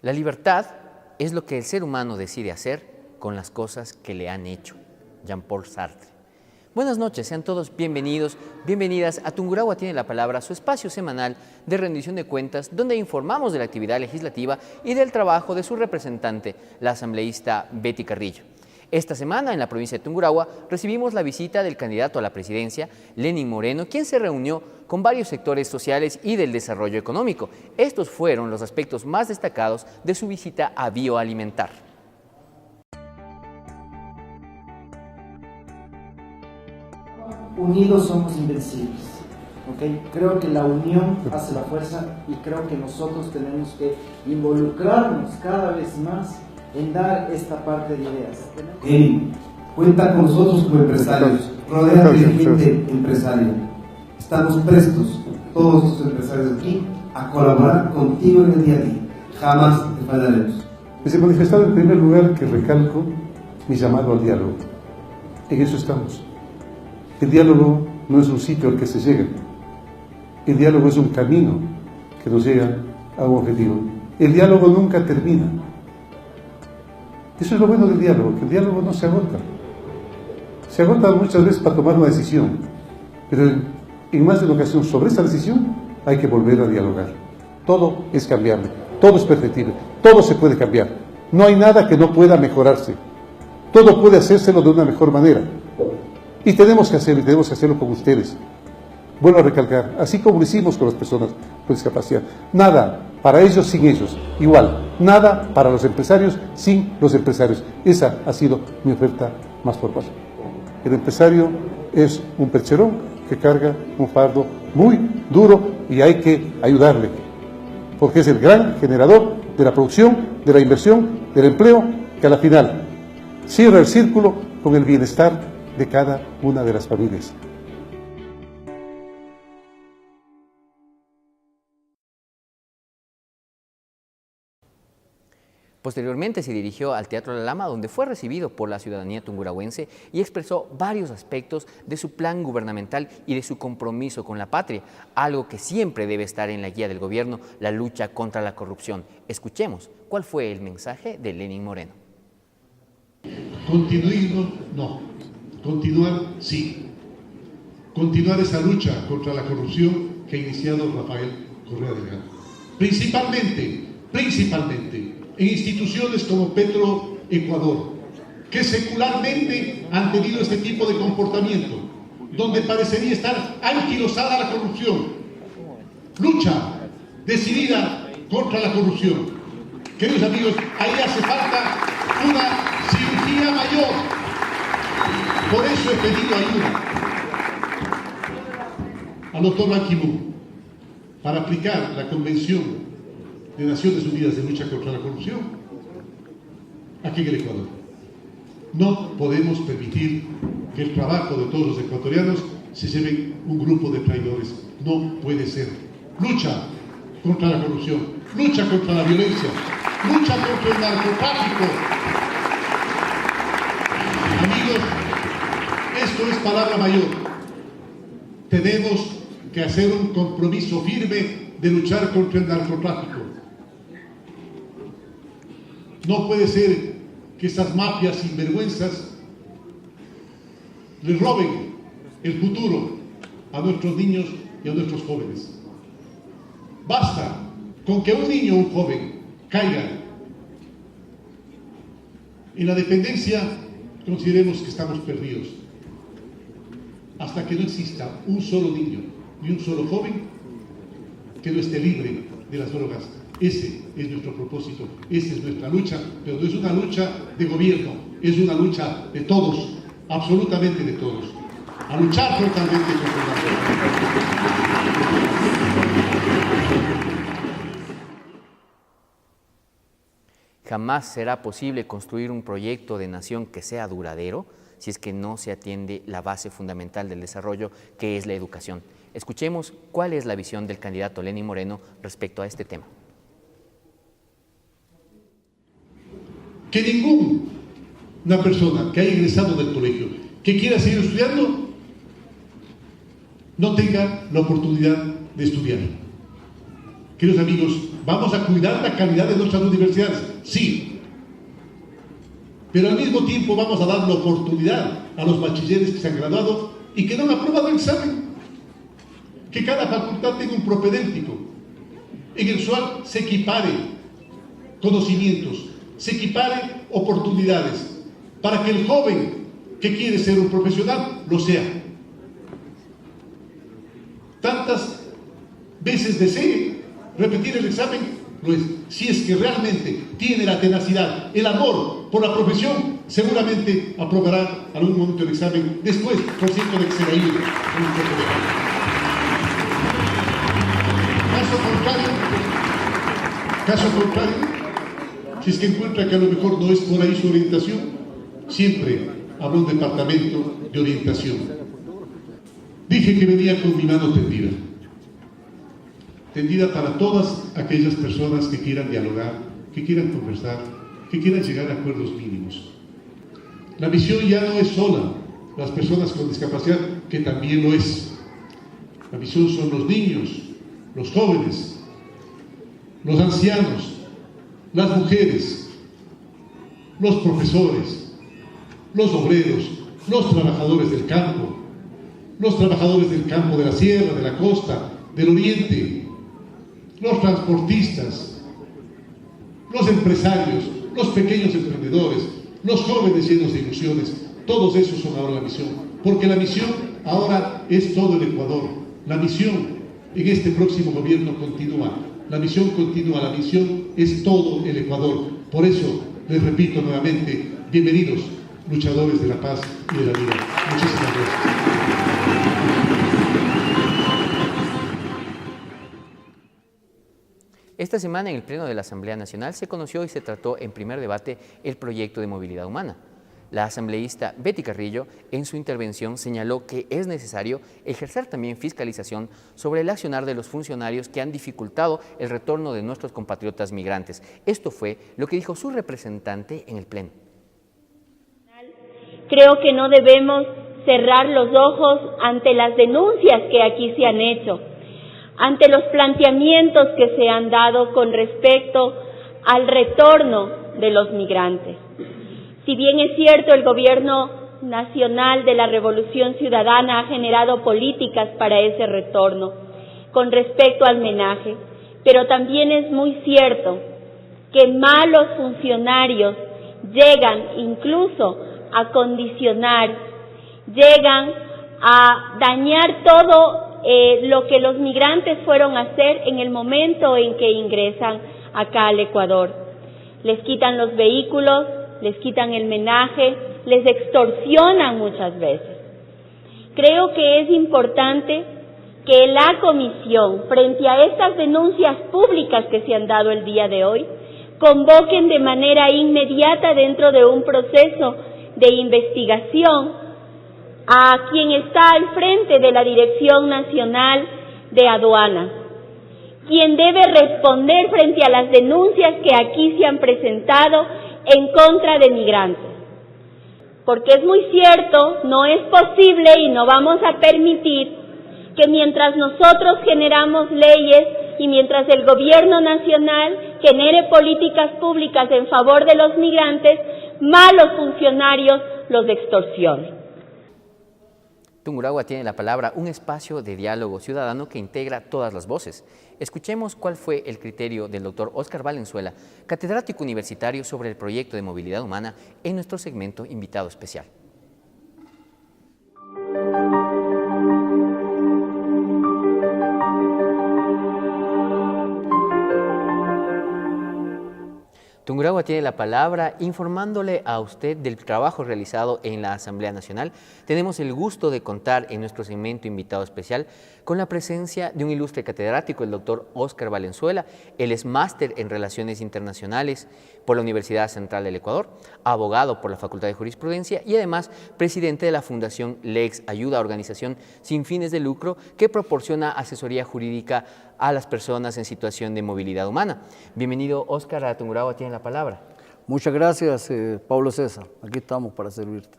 La libertad es lo que el ser humano decide hacer con las cosas que le han hecho. Jean-Paul Sartre. Buenas noches, sean todos bienvenidos, bienvenidas a Tungurahua tiene la palabra, su espacio semanal de rendición de cuentas, donde informamos de la actividad legislativa y del trabajo de su representante, la asambleísta Betty Carrillo. Esta semana, en la provincia de Tungurahua, recibimos la visita del candidato a la presidencia, Lenín Moreno, quien se reunió con varios sectores sociales y del desarrollo económico. Estos fueron los aspectos más destacados de su visita a Bioalimentar. Unidos somos invencibles, ¿okay? Creo que la unión hace la fuerza y creo que nosotros tenemos que involucrarnos cada vez más en dar esta parte de ideas. Cuenta con nosotros como empresarios, rodea de gente empresaria. Estamos prestos, todos los empresarios aquí, a colaborar contigo en el día a día. Jamás te fallaremos. Desde manifestar en primer lugar que recalco mi llamado al diálogo. En eso estamos. El diálogo no es un sitio al que se llega. El diálogo es un camino que nos llega a un objetivo. El diálogo nunca termina. Eso es lo bueno del diálogo, que el diálogo no se agota. Se agota muchas veces para tomar una decisión, pero en más de una ocasión sobre esa decisión hay que volver a dialogar. Todo es cambiable, todo es perfectible, todo se puede cambiar. No hay nada que no pueda mejorarse. Todo puede hacérselo de una mejor manera. Y tenemos que hacerlo, y tenemos que hacerlo con ustedes. Vuelvo a recalcar, así como lo hicimos con las personas con discapacidad. Nada para ellos sin ellos. Igual, nada para los empresarios sin los empresarios. Esa ha sido mi oferta más formal. El empresario es un percherón que carga un fardo muy duro y hay que ayudarle. Porque es el gran generador de la producción, de la inversión, del empleo, que a la final cierra el círculo con el bienestar de cada una de las familias. Posteriormente se dirigió al Teatro La Lama, donde fue recibido por la ciudadanía tungurahuense y expresó varios aspectos de su plan gubernamental y de su compromiso con la patria, algo que siempre debe estar en la guía del gobierno, la lucha contra la corrupción. Escuchemos cuál fue el mensaje de Lenín Moreno. Continuismo, no. Continuar, sí. Continuar esa lucha contra la corrupción que ha iniciado Rafael Correa Delgado. Principalmente, en instituciones como Petroecuador, que secularmente han tenido este tipo de comportamiento, donde parecería estar anquilosada la corrupción. Lucha decidida contra la corrupción. Queridos amigos, ahí hace falta una cirugía mayor. Por eso he pedido ayuda al doctor Ban Ki-moon para aplicar la Convención de Naciones Unidas de Lucha contra la Corrupción aquí en el Ecuador. No podemos permitir que el trabajo de todos los ecuatorianos se lleve un grupo de traidores. No puede ser. Lucha contra la corrupción, lucha contra la violencia, lucha contra el narcotráfico. Amigos, esto es palabra mayor. Tenemos que hacer un compromiso firme de luchar contra el narcotráfico. No puede ser que estas mafias sinvergüenzas les roben el futuro a nuestros niños y a nuestros jóvenes. Basta con que un niño o un joven caiga en la dependencia, consideremos que estamos perdidos. Hasta que no exista un solo niño y un solo joven que no esté libre de las drogas. Ese es nuestro propósito, esa es nuestra lucha, pero no es una lucha de gobierno, es una lucha de todos, absolutamente de todos. A luchar totalmente contra la droga. Jamás será posible construir un proyecto de nación que sea duradero si es que no se atiende la base fundamental del desarrollo, que es la educación. Escuchemos cuál es la visión del candidato Lenín Moreno respecto a este tema. Que ninguna persona que haya egresado del colegio, que quiera seguir estudiando, no tenga la oportunidad de estudiar. Queridos amigos, ¿vamos a cuidar la calidad de nuestras universidades? Sí. Pero al mismo tiempo vamos a dar la oportunidad a los bachilleres que se han graduado y que no han aprobado el examen. Que cada facultad tenga un propedéutico en el cual se equipare conocimientos, se equipare oportunidades, para que el joven que quiere ser un profesional lo sea. Tantas veces desee repetir el examen, lo es. Si es que realmente tiene la tenacidad, el amor por la profesión, seguramente aprobará en algún momento el examen, después, por cierto, de que se le ayude. Caso contrario, si es que encuentra que a lo mejor no es por ahí su orientación, siempre habrá un departamento de orientación. Dije que venía con mi mano tendida. Tendida para todas aquellas personas que quieran dialogar, que quieran conversar, que quieran llegar a acuerdos mínimos. La misión ya no es sola las personas con discapacidad, que también lo es. La misión son los niños, los jóvenes, los ancianos, las mujeres, los profesores, los obreros, los trabajadores del campo, de la sierra, de la costa, del oriente, los transportistas, los empresarios, los pequeños emprendedores, los jóvenes llenos de ilusiones. Todos esos son ahora la misión, porque la misión ahora es todo el Ecuador. La misión en este próximo gobierno continúa. La misión continúa, la misión es todo el Ecuador. Por eso, les repito nuevamente, bienvenidos, luchadores de la paz y de la vida. Muchísimas gracias. Esta semana en el Pleno de la Asamblea Nacional se conoció y se trató en primer debate el proyecto de movilidad humana. La asambleísta Betty Carrillo, en su intervención, señaló que es necesario ejercer también fiscalización sobre el accionar de los funcionarios que han dificultado el retorno de nuestros compatriotas migrantes. Esto fue lo que dijo su representante en el Pleno. Creo que no debemos cerrar los ojos ante las denuncias que aquí se han hecho, ante los planteamientos que se han dado con respecto al retorno de los migrantes. Si bien es cierto, el Gobierno Nacional de la Revolución Ciudadana ha generado políticas para ese retorno con respecto al menaje, pero también es muy cierto que malos funcionarios llegan incluso a condicionar, llegan a dañar todo lo que los migrantes fueron a hacer en el momento en que ingresan acá al Ecuador. Les quitan los vehículos, les quitan el menaje, les extorsionan muchas veces. Creo que es importante que la Comisión, frente a estas denuncias públicas que se han dado el día de hoy, convoquen de manera inmediata dentro de un proceso de investigación a quien está al frente de la Dirección Nacional de Aduana, quien debe responder frente a las denuncias que aquí se han presentado en contra de migrantes. Porque es muy cierto, no es posible y no vamos a permitir que mientras nosotros generamos leyes y mientras el Gobierno Nacional genere políticas públicas en favor de los migrantes, malos funcionarios los extorsionen. Tungurahua tiene la palabra, un espacio de diálogo ciudadano que integra todas las voces. Escuchemos cuál fue el criterio del doctor Óscar Valenzuela, catedrático universitario, sobre el proyecto de movilidad humana en nuestro segmento invitado especial. Tungurahua tiene la palabra informándole a usted del trabajo realizado en la Asamblea Nacional. Tenemos el gusto de contar en nuestro segmento invitado especial con la presencia de un ilustre catedrático, el doctor Óscar Valenzuela. Él es máster en Relaciones Internacionales por la Universidad Central del Ecuador, abogado por la Facultad de Jurisprudencia y además presidente de la Fundación Lex Ayuda, organización sin fines de lucro que proporciona asesoría jurídica a las personas en situación de movilidad humana. Bienvenido, Óscar, a Tungurahua tiene la palabra. Muchas gracias, Pablo César. Aquí estamos para servirte.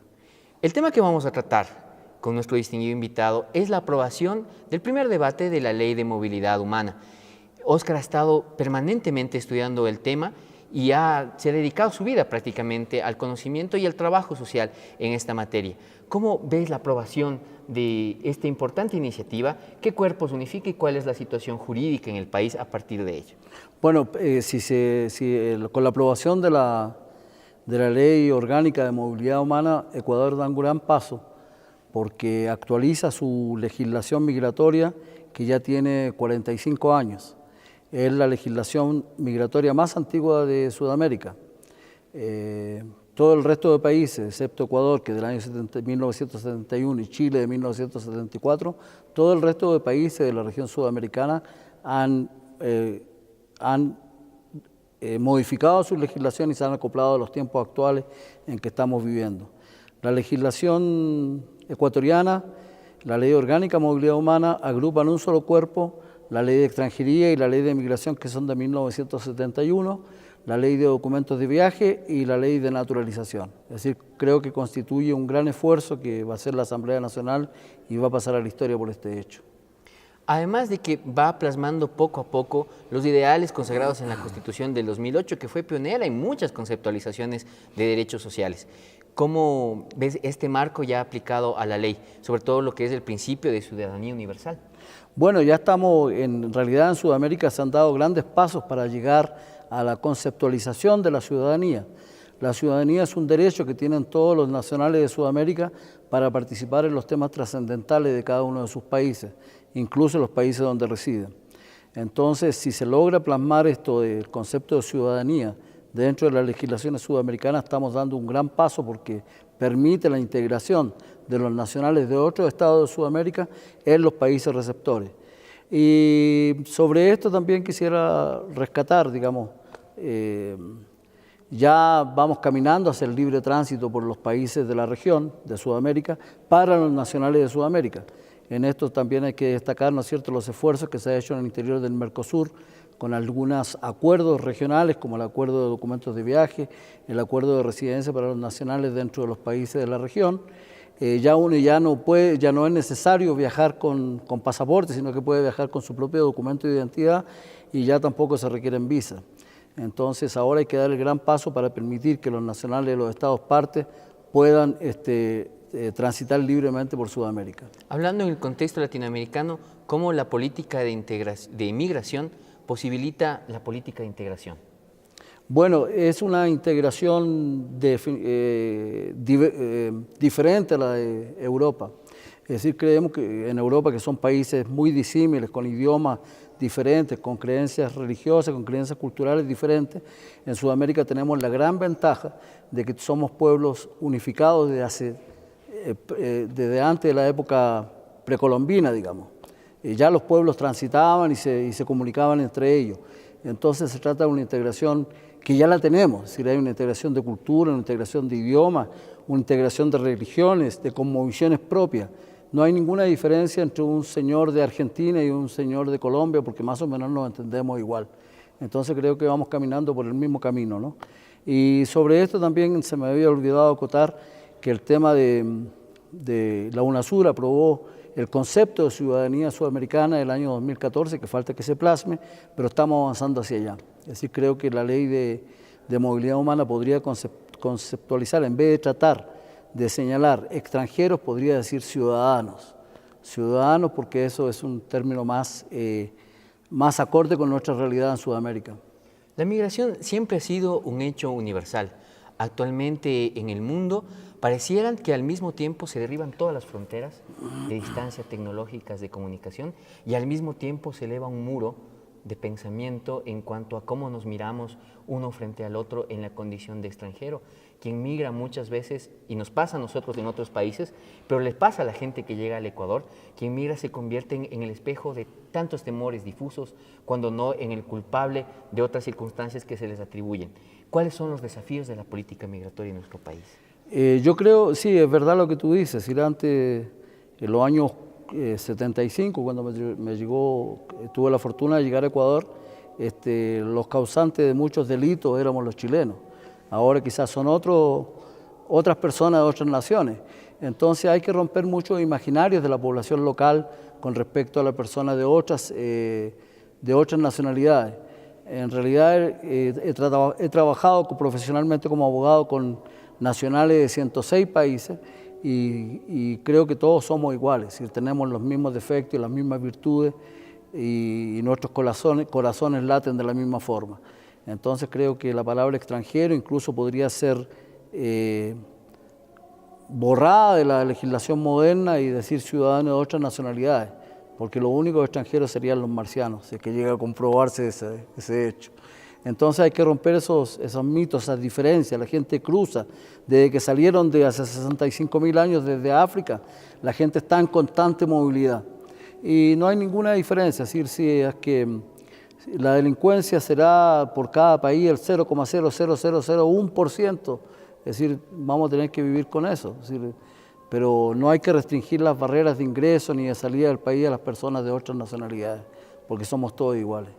El tema que vamos a tratar con nuestro distinguido invitado es la aprobación del primer debate de la Ley de Movilidad Humana. Óscar ha estado permanentemente estudiando el tema y se ha dedicado su vida prácticamente al conocimiento y al trabajo social en esta materia. ¿Cómo ves la aprobación de esta importante iniciativa? ¿Qué cuerpos unifica y cuál es la situación jurídica en el país a partir de ello? Bueno, con la aprobación de la Ley Orgánica de Movilidad Humana, Ecuador da un gran paso porque actualiza su legislación migratoria que ya tiene 45 años. Es la legislación migratoria más antigua de Sudamérica. Todo el resto de países, excepto Ecuador, que es del año 1971, y Chile de 1974, todo el resto de países de la región sudamericana han modificado su legislación y se han acoplado a los tiempos actuales en que estamos viviendo. La legislación ecuatoriana, la Ley Orgánica de Movilidad Humana, agrupan en un solo cuerpo la Ley de Extranjería y la Ley de Migración, que son de 1971, la Ley de Documentos de Viaje y la Ley de Naturalización. Es decir, creo que constituye un gran esfuerzo que va a hacer la Asamblea Nacional y va a pasar a la historia por este hecho. Además de que va plasmando poco a poco los ideales consagrados en la Constitución del 2008, que fue pionera en muchas conceptualizaciones de derechos sociales. ¿Cómo ves este marco ya aplicado a la ley, sobre todo lo que es el principio de ciudadanía universal? Bueno, ya estamos, en realidad en Sudamérica se han dado grandes pasos para llegar a la conceptualización de la ciudadanía. La ciudadanía es un derecho que tienen todos los nacionales de Sudamérica para participar en los temas trascendentales de cada uno de sus países, incluso los países donde residen. Entonces, si se logra plasmar esto del concepto de ciudadanía dentro de las legislaciones sudamericanas, estamos dando un gran paso porque permite la integración de los nacionales de otros estados de Sudamérica en los países receptores. Y sobre esto también quisiera rescatar, digamos, ya vamos caminando hacia el libre tránsito por los países de la región de Sudamérica para los nacionales de Sudamérica. En esto también hay que destacar, ¿no es cierto?, los esfuerzos que se han hecho en el interior del Mercosur con algunos acuerdos regionales como el acuerdo de documentos de viaje, el acuerdo de residencia para los nacionales dentro de los países de la región. Ya uno ya no es necesario viajar con pasaporte, sino que puede viajar con su propio documento de identidad y ya tampoco se requieren visas. Entonces ahora hay que dar el gran paso para permitir que los nacionales de los estados partes puedan transitar libremente por Sudamérica. Hablando en el contexto latinoamericano, ¿cómo la política de inmigración posibilita la política de integración? Bueno, es una integración diferente a la de Europa. Es decir, creemos que en Europa, que son países muy disímiles, con idiomas diferentes, con creencias religiosas, con creencias culturales diferentes, en Sudamérica tenemos la gran ventaja de que somos pueblos unificados desde antes de la época precolombina, digamos. Ya los pueblos transitaban y se comunicaban entre ellos. Entonces se trata de una integración que ya la tenemos, es decir, hay una integración de cultura, una integración de idiomas, una integración de religiones, de cosmovisiones propias. No hay ninguna diferencia entre un señor de Argentina y un señor de Colombia, porque más o menos nos entendemos igual. Entonces creo que vamos caminando por el mismo camino, ¿no? Y sobre esto también se me había olvidado acotar que el tema de la UNASUR aprobó el concepto de ciudadanía sudamericana del año 2014, que falta que se plasme, pero estamos avanzando hacia allá. Es decir, creo que la ley de movilidad humana podría conceptualizar, en vez de tratar de señalar extranjeros, podría decir ciudadanos. Ciudadanos, porque eso es un término más acorde con nuestra realidad en Sudamérica. La migración siempre ha sido un hecho universal. Actualmente en el mundo parecieran que al mismo tiempo se derriban todas las fronteras de distancia tecnológicas de comunicación y al mismo tiempo se eleva un muro de pensamiento en cuanto a cómo nos miramos uno frente al otro en la condición de extranjero. Quien migra muchas veces, y nos pasa a nosotros en otros países, pero les pasa a la gente que llega al Ecuador, quien migra se convierte en el espejo de tantos temores difusos, cuando no en el culpable de otras circunstancias que se les atribuyen. ¿Cuáles son los desafíos de la política migratoria en nuestro país? Yo creo, sí, es verdad lo que tú dices. Antes, en los años 75, cuando tuve la fortuna de llegar a Ecuador, los causantes de muchos delitos éramos los chilenos. Ahora quizás son otras personas de otras naciones. Entonces hay que romper muchos imaginarios de la población local con respecto a la persona de de otras nacionalidades. En realidad he trabajado profesionalmente como abogado con nacionales de 106 países y creo que todos somos iguales, es decir, tenemos los mismos defectos y las mismas virtudes y nuestros corazones laten de la misma forma. Entonces creo que la palabra extranjero incluso podría ser borrada de la legislación moderna y decir ciudadano de otras nacionalidades, porque los únicos extranjeros serían los marcianos, si es que llega a comprobarse ese hecho. Entonces hay que romper esos mitos, esas diferencias. La gente cruza, desde que salieron de hace 65.000 años desde África, la gente está en constante movilidad y no hay ninguna diferencia, es decir, si es que la delincuencia será por cada país el 0,00001%, es decir, vamos a tener que vivir con eso, es decir, pero no hay que restringir las barreras de ingreso ni de salida del país a las personas de otras nacionalidades, porque somos todos iguales.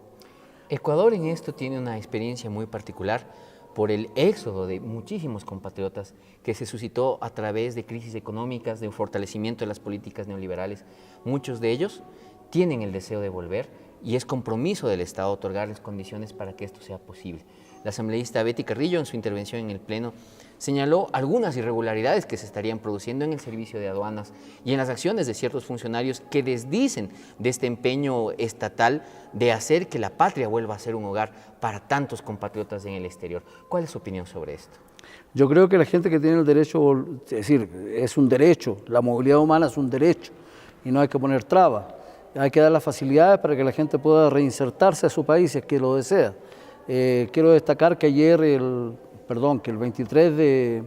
Ecuador en esto tiene una experiencia muy particular por el éxodo de muchísimos compatriotas que se suscitó a través de crisis económicas, de un fortalecimiento de las políticas neoliberales. Muchos de ellos tienen el deseo de volver y es compromiso del Estado otorgarles condiciones para que esto sea posible. La asambleísta Betty Carrillo, en su intervención en el Pleno, señaló algunas irregularidades que se estarían produciendo en el servicio de aduanas y en las acciones de ciertos funcionarios que desdicen de este empeño estatal de hacer que la patria vuelva a ser un hogar para tantos compatriotas en el exterior. ¿Cuál es su opinión sobre esto? Yo creo que la gente que tiene el derecho, es decir, es un derecho, la movilidad humana es un derecho y no hay que poner trabas. Hay que dar las facilidades para que la gente pueda reinsertarse a su país si es que lo desea. Quiero destacar que ayer, el 23 de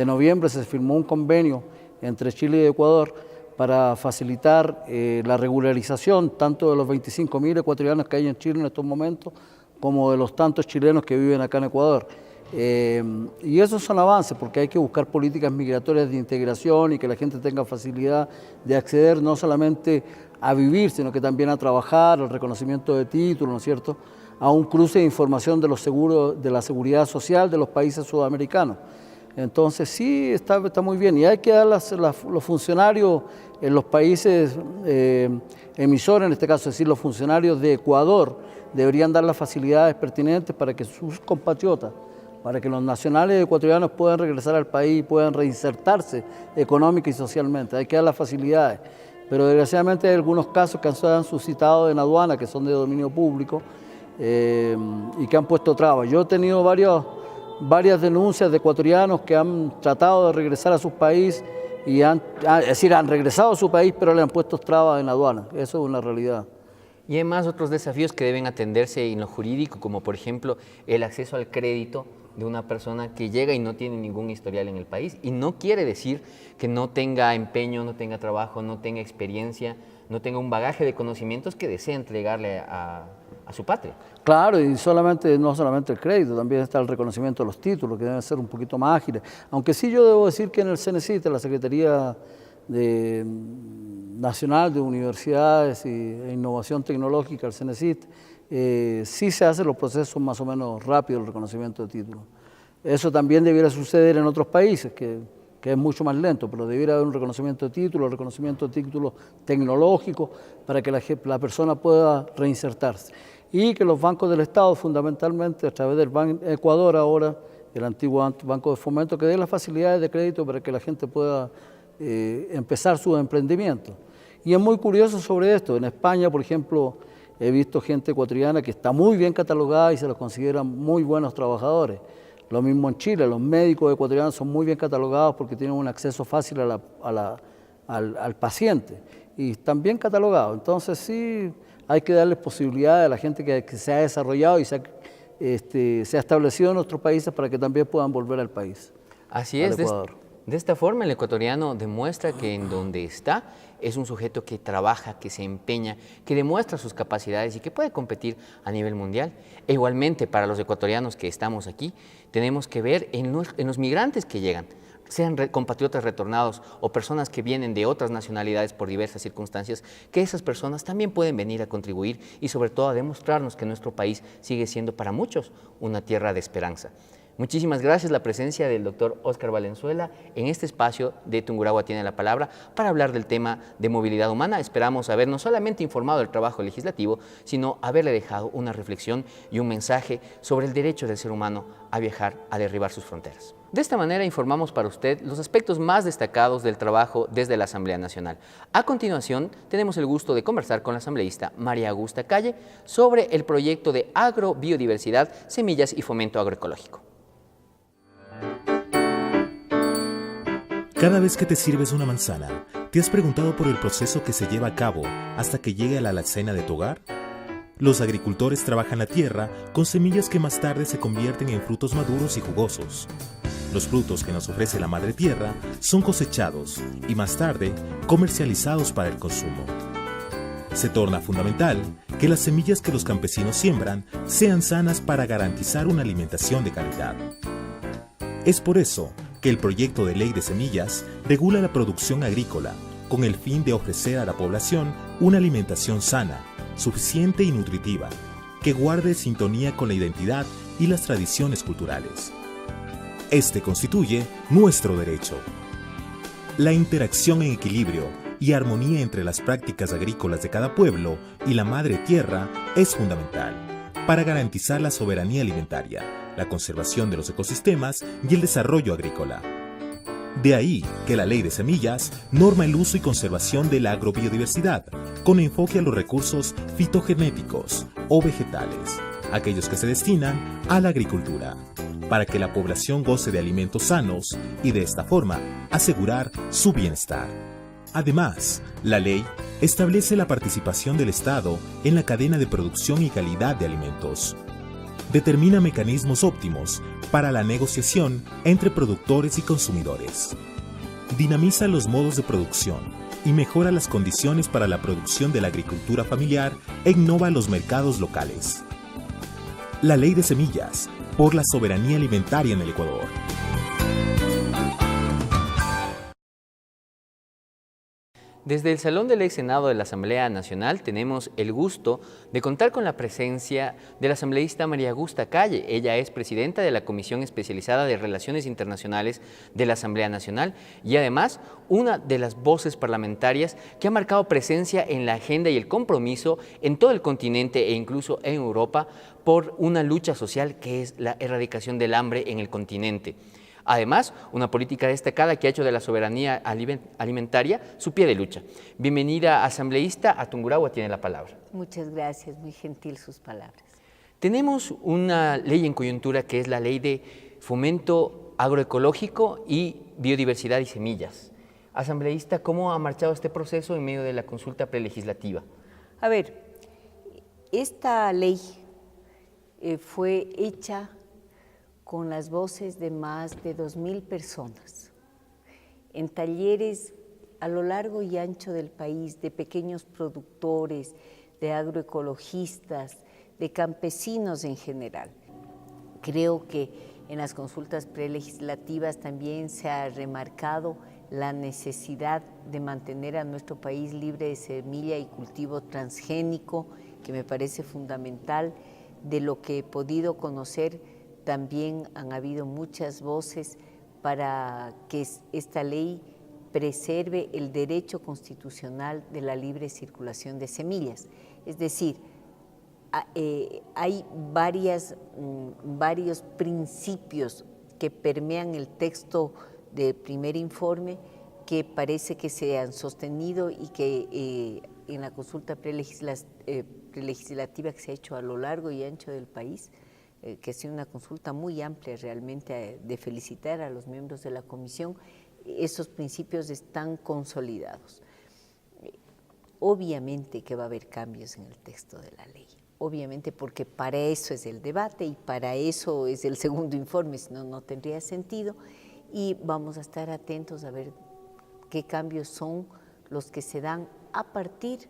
noviembre se firmó un convenio entre Chile y Ecuador para facilitar la regularización tanto de los 25.000 ecuatorianos que hay en Chile en estos momentos como de los tantos chilenos que viven acá en Ecuador. Y esos son avances porque hay que buscar políticas migratorias de integración y que la gente tenga facilidad de acceder no solamente a vivir, sino que también a trabajar, al reconocimiento de títulos, ¿no es cierto?, a un cruce de información de los seguros, de la seguridad social de los países sudamericanos. Entonces sí, está muy bien y hay que dar los funcionarios en los países emisores, en este caso, es decir, los funcionarios de Ecuador, deberían dar las facilidades pertinentes para que sus compatriotas, para que los nacionales ecuatorianos puedan regresar al país y puedan reinsertarse económica y socialmente. Hay que dar las facilidades, pero desgraciadamente hay algunos casos que se han suscitado en aduana, que son de dominio público, y que han puesto trabas. Yo he tenido varias denuncias de ecuatorianos que han tratado de regresar a sus países y han regresado a su país, pero le han puesto trabas en aduana. Eso es una realidad. Y hay más otros desafíos que deben atenderse en lo jurídico, como por ejemplo el acceso al crédito de una persona que llega y no tiene ningún historial en el país. Y no quiere decir que no tenga empeño, no tenga trabajo, no tenga experiencia, no tenga un bagaje de conocimientos que desea entregarle a su patria. Claro, y no solamente el crédito, también está el reconocimiento de los títulos, que deben ser un poquito más ágiles. Aunque sí yo debo decir que en el CNCIT, la Secretaría Nacional de Universidades e Innovación Tecnológica, el CNCIT, sí se hacen los procesos más o menos rápidos el reconocimiento de títulos. Eso también debiera suceder en otros países, que es mucho más lento, pero debiera haber un reconocimiento de títulos tecnológicos para que la persona pueda reinsertarse. Y que los bancos del Estado, fundamentalmente a través del Banco Ecuador ahora, el antiguo Banco de Fomento, que dé las facilidades de crédito para que la gente pueda empezar su emprendimiento. Y es muy curioso sobre esto. En España, por ejemplo, he visto gente ecuatoriana que está muy bien catalogada y se los consideran muy buenos trabajadores. Lo mismo en Chile, los médicos ecuatorianos son muy bien catalogados porque tienen un acceso fácil al paciente y están bien catalogados. Entonces sí hay que darles posibilidades a la gente que se ha desarrollado y se ha establecido en nuestros países para que también puedan volver al país. Así es, de esta forma el ecuatoriano demuestra que en donde está es un sujeto que trabaja, que se empeña, que demuestra sus capacidades y que puede competir a nivel mundial. E igualmente para los ecuatorianos que estamos aquí, tenemos que ver en los migrantes que llegan, sean compatriotas retornados o personas que vienen de otras nacionalidades por diversas circunstancias, que esas personas también pueden venir a contribuir y sobre todo a demostrarnos que nuestro país sigue siendo para muchos una tierra de esperanza. Muchísimas gracias la presencia del doctor Óscar Valenzuela en este espacio de Tungurahua tiene la palabra para hablar del tema de movilidad humana. Esperamos haber no solamente informado del trabajo legislativo, sino haberle dejado una reflexión y un mensaje sobre el derecho del ser humano a viajar, a derribar sus fronteras. De esta manera informamos para usted los aspectos más destacados del trabajo desde la Asamblea Nacional. A continuación, tenemos el gusto de conversar con la asambleísta María Augusta Calle sobre el proyecto de agrobiodiversidad, semillas y fomento agroecológico. Cada vez que te sirves una manzana, ¿te has preguntado por el proceso que se lleva a cabo hasta que llegue a la alacena de tu hogar? Los agricultores trabajan la tierra con semillas que más tarde se convierten en frutos maduros y jugosos. Los frutos que nos ofrece la madre tierra son cosechados y más tarde comercializados para el consumo. Se torna fundamental que las semillas que los campesinos siembran sean sanas para garantizar una alimentación de calidad. Es por eso que el proyecto de ley de semillas regula la producción agrícola con el fin de ofrecer a la población una alimentación sana, suficiente y nutritiva, que guarde sintonía con la identidad y las tradiciones culturales. Este constituye nuestro derecho. La interacción en equilibrio y armonía entre las prácticas agrícolas de cada pueblo y la madre tierra es fundamental para garantizar la soberanía alimentaria, la conservación de los ecosistemas y el desarrollo agrícola. De ahí que la Ley de Semillas norma el uso y conservación de la agrobiodiversidad, con enfoque a los recursos fitogenéticos o vegetales, aquellos que se destinan a la agricultura, para que la población goce de alimentos sanos y de esta forma asegurar su bienestar. Además, la ley establece la participación del Estado en la cadena de producción y calidad de alimentos. Determina mecanismos óptimos para la negociación entre productores y consumidores. Dinamiza los modos de producción y mejora las condiciones para la producción de la agricultura familiar e innova los mercados locales. La Ley de Semillas, por la soberanía alimentaria en el Ecuador. Desde el Salón del Ex Senado de la Asamblea Nacional tenemos el gusto de contar con la presencia de la asambleísta María Augusta Calle. Ella es presidenta de la Comisión Especializada de Relaciones Internacionales de la Asamblea Nacional y además una de las voces parlamentarias que ha marcado presencia en la agenda y el compromiso en todo el continente e incluso en Europa por una lucha social que es la erradicación del hambre en el continente. Además, una política destacada que ha hecho de la soberanía alimentaria su pie de lucha. Bienvenida, asambleísta, a Tungurahua tiene la palabra. Muchas gracias, muy gentil sus palabras. Tenemos una ley en coyuntura que es la Ley de Fomento Agroecológico y Biodiversidad y Semillas. Asambleísta, ¿cómo ha marchado este proceso en medio de la consulta prelegislativa? A ver, esta ley fue hecha con las voces de más de 2,000 personas, en talleres a lo largo y ancho del país, de pequeños productores, de agroecologistas, de campesinos en general. Creo que en las consultas prelegislativas también se ha remarcado la necesidad de mantener a nuestro país libre de semilla y cultivo transgénico, que me parece fundamental. De lo que he podido conocer, también han habido muchas voces para que esta ley preserve el derecho constitucional de la libre circulación de semillas. Es decir, hay varios principios que permean el texto del primer informe que parece que se han sostenido y que en la consulta prelegislativa que se ha hecho a lo largo y ancho del país, que ha sido una consulta muy amplia realmente, de felicitar a los miembros de la comisión, esos principios están consolidados. Obviamente que va a haber cambios en el texto de la ley, obviamente, porque para eso es el debate y para eso es el segundo informe, si no, no tendría sentido, y vamos a estar atentos a ver qué cambios son los que se dan a partir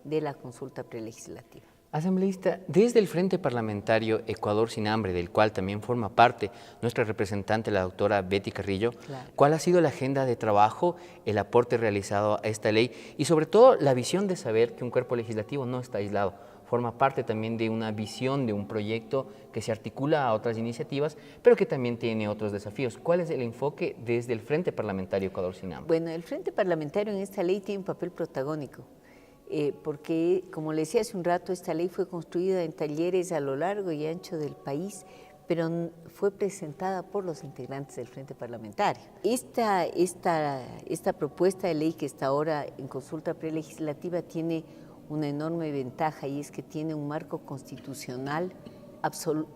de la consulta prelegislativa. Asambleísta, desde el Frente Parlamentario Ecuador Sin Hambre, del cual también forma parte nuestra representante, la doctora Betty Carrillo, Claro. ¿cuál ha sido la agenda de trabajo, el aporte realizado a esta ley y sobre todo la visión de saber que un cuerpo legislativo no está aislado? Forma parte también de una visión, de un proyecto que se articula a otras iniciativas, pero que también tiene otros desafíos. ¿Cuál es el enfoque desde el Frente Parlamentario Ecuador Sin Hambre? Bueno, el Frente Parlamentario en esta ley tiene un papel protagónico, porque, como le decía hace un rato, esta ley fue construida en talleres a lo largo y ancho del país, pero fue presentada por los integrantes del Frente Parlamentario. Esta propuesta de ley que está ahora en consulta prelegislativa tiene una enorme ventaja, y es que tiene un marco constitucional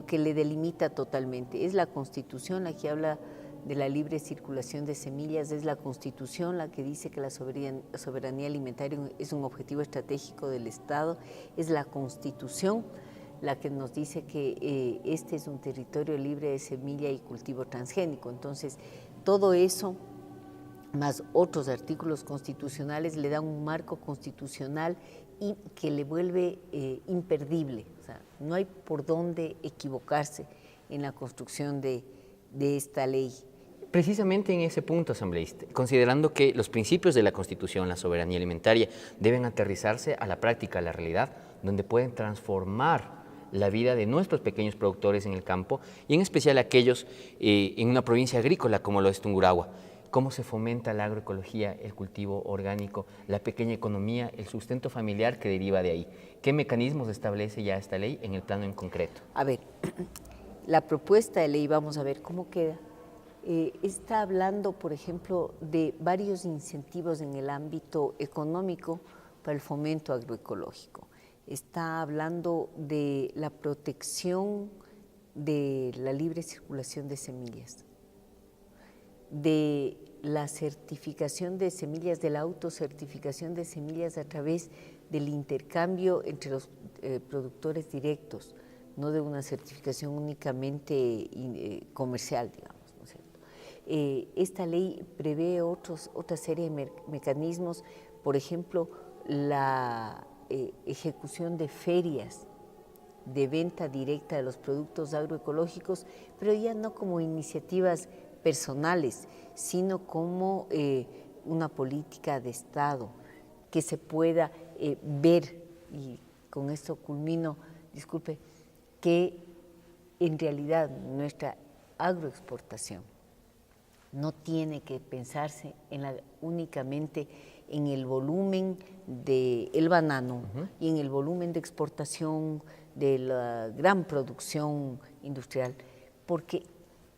que le delimita totalmente. Es la Constitución la que habla de la libre circulación de semillas, es la Constitución la que dice que la soberanía alimentaria es un objetivo estratégico del Estado, es la Constitución la que nos dice que este es un territorio libre de semilla y cultivo transgénico. Entonces, todo eso, más otros artículos constitucionales, le dan un marco constitucional y que le vuelve imperdible. O sea, no hay por dónde equivocarse en la construcción de esta ley. Precisamente en ese punto, asambleísta, considerando que los principios de la Constitución, la soberanía alimentaria, deben aterrizarse a la práctica, a la realidad, donde pueden transformar la vida de nuestros pequeños productores en el campo y en especial aquellos en una provincia agrícola como lo es Tungurahua. ¿Cómo se fomenta la agroecología, el cultivo orgánico, la pequeña economía, el sustento familiar que deriva de ahí? ¿Qué mecanismos establece ya esta ley en el plano en concreto? A ver, la propuesta de ley, vamos a ver cómo queda. Está hablando, por ejemplo, de varios incentivos en el ámbito económico para el fomento agroecológico. Está hablando de la protección de la libre circulación de semillas, de la certificación de semillas, de la autocertificación de semillas a través del intercambio entre los productores directos, no de una certificación únicamente comercial, digamos. Esta ley prevé otra serie de mecanismos, por ejemplo, la ejecución de ferias de venta directa de los productos agroecológicos, pero ya no como iniciativas personales, sino como una política de Estado que se pueda ver, y con esto culmino, disculpe, que en realidad nuestra agroexportación no tiene que pensarse únicamente en el volumen del banano y en el volumen de exportación de la gran producción industrial, porque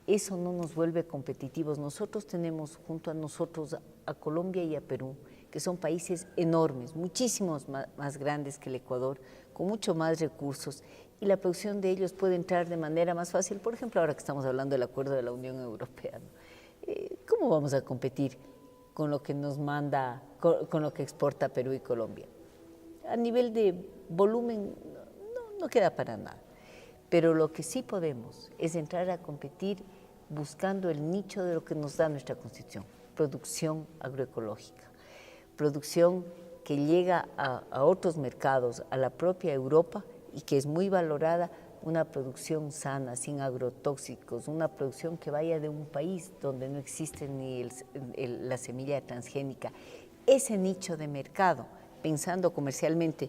eso no nos vuelve competitivos. Nosotros tenemos junto a nosotros a Colombia y a Perú, que son países enormes, muchísimos más grandes que el Ecuador, con mucho más recursos, y la producción de ellos puede entrar de manera más fácil. Por ejemplo, ahora que estamos hablando del acuerdo de la Unión Europea, ¿no? ¿Cómo vamos a competir con lo que nos manda, con lo que exporta Perú y Colombia? A nivel de volumen no queda para nada, pero lo que sí podemos es entrar a competir buscando el nicho de lo que nos da nuestra Constitución: producción agroecológica, producción que llega a otros mercados, a la propia Europa, y que es muy valorada, una producción sana, sin agrotóxicos, una producción que vaya de un país donde no existe ni la semilla transgénica. Ese nicho de mercado, pensando comercialmente,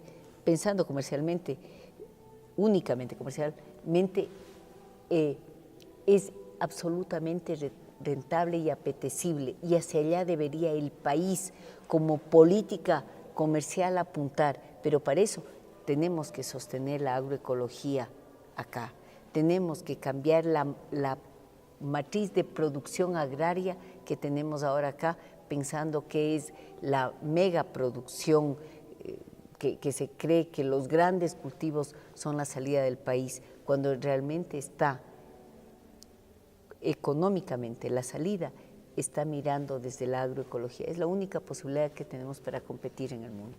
únicamente comercialmente, es absolutamente rentable y apetecible, y hacia allá debería el país como política comercial apuntar, pero para eso tenemos que sostener la agroecología acá, tenemos que cambiar la matriz de producción agraria que tenemos ahora acá, pensando que es la megaproducción, que se cree que los grandes cultivos son la salida del país, cuando realmente está económicamente la salida está mirando desde la agroecología. Es la única posibilidad que tenemos para competir en el mundo.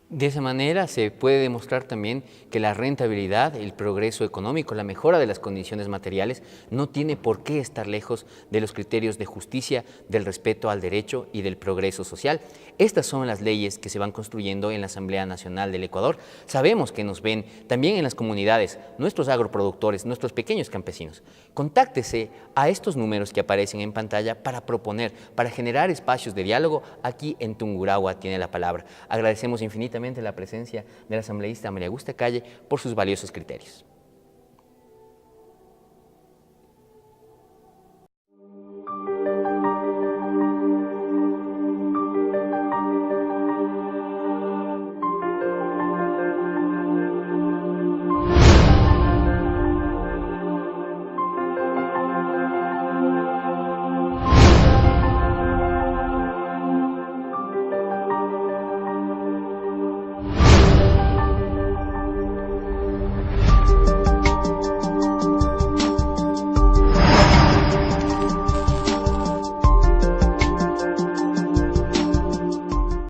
De esa manera se puede demostrar también que la rentabilidad, el progreso económico, la mejora de las condiciones materiales no tiene por qué estar lejos de los criterios de justicia, del respeto al derecho y del progreso social. Estas son las leyes que se van construyendo en la Asamblea Nacional del Ecuador. Sabemos que nos ven también en las comunidades, nuestros agroproductores, nuestros pequeños campesinos. Contáctese a estos números que aparecen en pantalla para proponer, para generar espacios de diálogo. Aquí en Tungurahua tiene la palabra. Agradecemos infinitamente la presencia de la asambleísta María Augusta Calle por sus valiosos criterios.